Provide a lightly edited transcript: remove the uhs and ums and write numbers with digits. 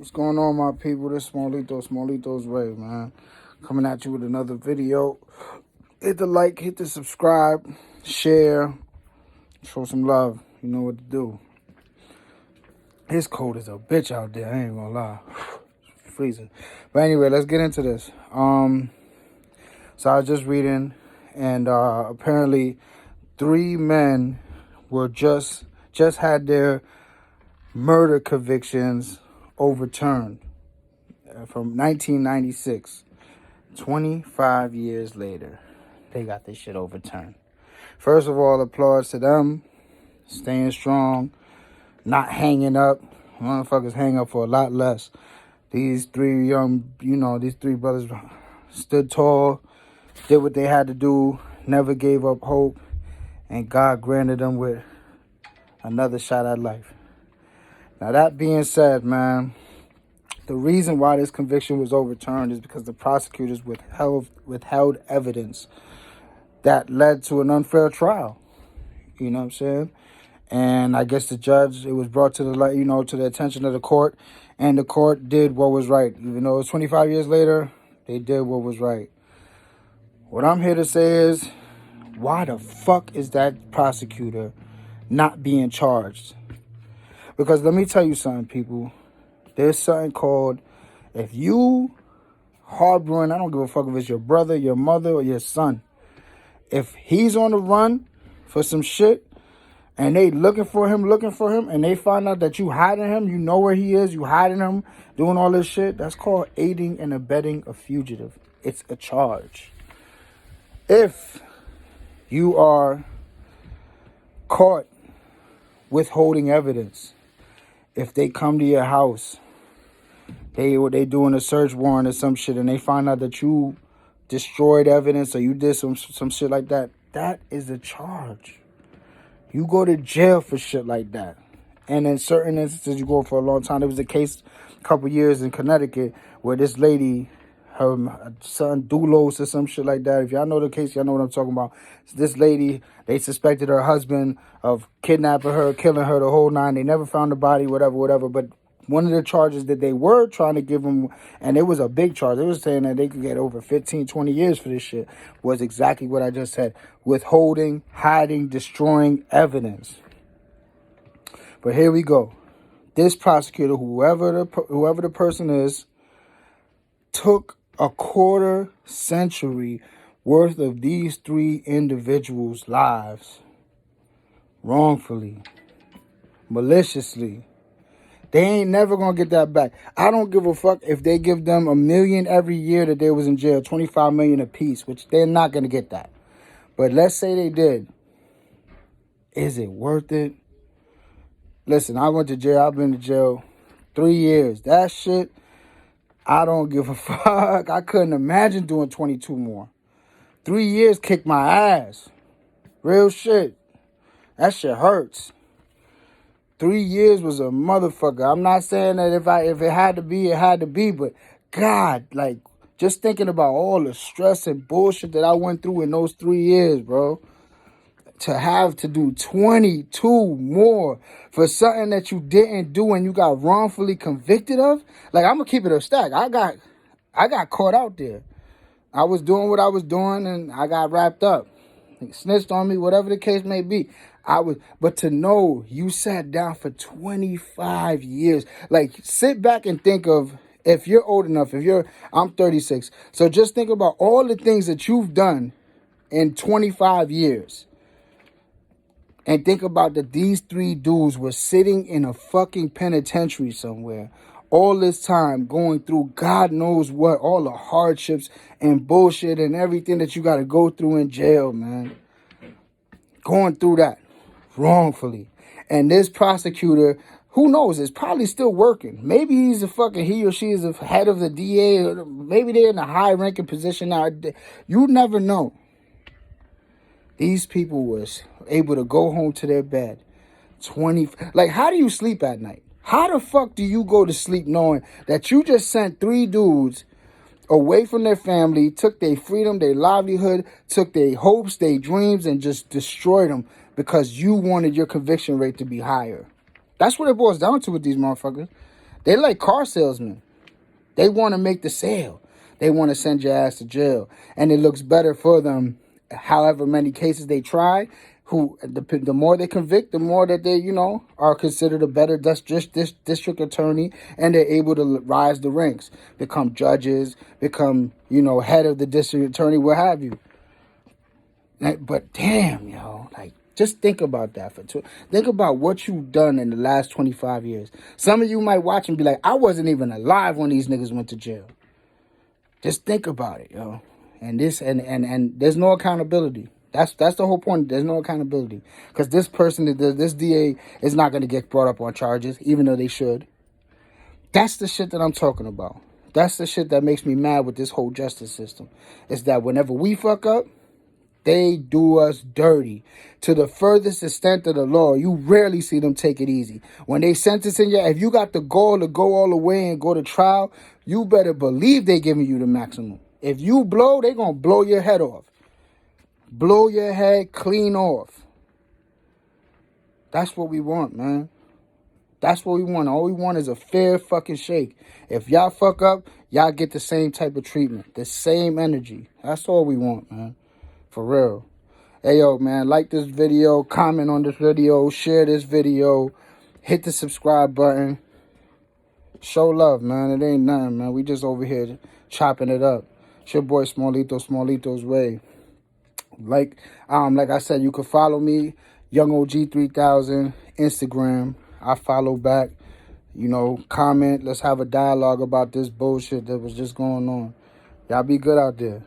What's going on, my people? This is Smallito's Way, man. Coming at you with another video. Hit the like, hit the subscribe, share, show some love. You know what to do. It's cold as a bitch out there, I ain't gonna lie. It's freezing. But anyway, let's get into this. So I was just reading, and apparently 3 men were just had their murder convictions overturned from 1996. 25 years later, they got this shit overturned. First of all, applause to them, staying strong, not hanging up. Motherfuckers hang up for a lot less. These 3 these 3 brothers stood tall, did what they had to do, never gave up hope, and God granted them with another shot at life. Now, that being said, man, the reason why this conviction was overturned is because the prosecutors withheld evidence that led to an unfair trial. You know what I'm saying? And I guess the judge, it was brought to the attention of the court, and the court did what was right. Even though it was 25 years later, they did what was right. What I'm here to say is, why the fuck is that prosecutor not being charged? Because let me tell you something, people. There's something called, if you harboring, I don't give a fuck if it's your brother, your mother, or your son. If he's on the run for some shit, and they looking for him, and they find out that you hiding him, you know where he is, you hiding him, doing all this shit, that's called aiding and abetting a fugitive. It's a charge. If you are caught withholding evidence, if they come to your house, they doing a search warrant or some shit, and they find out that you destroyed evidence or you did some shit like that, that is a charge. You go to jail for shit like that. And in certain instances, you go for a long time. There was a case a couple years in Connecticut where this lady, her son Doulos or some shit like that. If y'all know the case, y'all know what I'm talking about. This lady, they suspected her husband of kidnapping her, killing her, the whole nine. They never found the body, whatever. But one of the charges that they were trying to give him, and it was a big charge, they were saying that they could get over 15, 20 years for this shit, was exactly what I just said. Withholding, hiding, destroying evidence. But here we go. This prosecutor, whoever the person is, took a quarter century worth of these 3 individuals' lives wrongfully, maliciously. They ain't never gonna get that back. I don't give a fuck if they give them $1 million every year that they was in jail, $25 million apiece, which they're not gonna get that. But let's say they did. Is it worth it? Listen, I went to jail. I've been to jail 3 years. That shit, I don't give a fuck. I couldn't imagine doing 22 more. 3 years kicked my ass. Real shit. That shit hurts. 3 years was a motherfucker. I'm not saying that if it had to be, it had to be. But God, like, just thinking about all the stress and bullshit that I went through in those 3 years, bro. To have to do 22 more for something that you didn't do and you got wrongfully convicted of. Like, I'm gonna keep it a stack. I got caught out there. I was doing what I was doing and I got wrapped up. They snitched on me, whatever the case may be. But to know you sat down for 25 years, like, sit back and think of, if you're old enough, I'm 36. So just think about all the things that you've done in 25 years. And think about that these 3 dudes were sitting in a fucking penitentiary somewhere all this time, going through God knows what, all the hardships and bullshit and everything that you got to go through in jail, man. Going through that wrongfully. And this prosecutor, who knows, is probably still working. Maybe he or she is the head of the DA. Or maybe they're in a high-ranking position now. You never know. These people was able to go home to their bed. Like, how do you sleep at night? How the fuck do you go to sleep knowing that you just sent 3 dudes away from their family, took their freedom, their livelihood, took their hopes, their dreams, and just destroyed them because you wanted your conviction rate to be higher? That's what it boils down to with these motherfuckers. They like car salesmen. They want to make the sale. They want to send your ass to jail. And it looks better for them, however many cases they try. The more they convict, the more that they, are considered a better district attorney, and they're able to rise the ranks, become judges, become, head of the district attorney, what have you. But damn, like, just think about that think about what you've done in the last 25 years. Some of you might watch and be like, I wasn't even alive when these niggas went to jail. Just think about it, yo. And there's no accountability. That's the whole point. There's no accountability. Because this DA is not going to get brought up on charges, even though they should. That's the shit that I'm talking about. That's the shit that makes me mad with this whole justice system. Is that whenever we fuck up, they do us dirty. To the furthest extent of the law, you rarely see them take it easy. When they sentencing you, if you got the goal to go all the way and go to trial, you better believe they giving you the maximum. If you blow, they gonna blow your head off. Blow your head clean off. That's what we want, man. That's what we want. All we want is a fair fucking shake. If y'all fuck up, y'all get the same type of treatment, the same energy. That's all we want, man. For real. Hey, yo, man, like this video, comment on this video, share this video, hit the subscribe button. Show love, man. It ain't nothing, man. We just over here chopping it up. It's your boy Smallito's way. Like I said, you can follow me, Young OG 3000, Instagram. I follow back. Comment. Let's have a dialogue about this bullshit that was just going on. Y'all be good out there.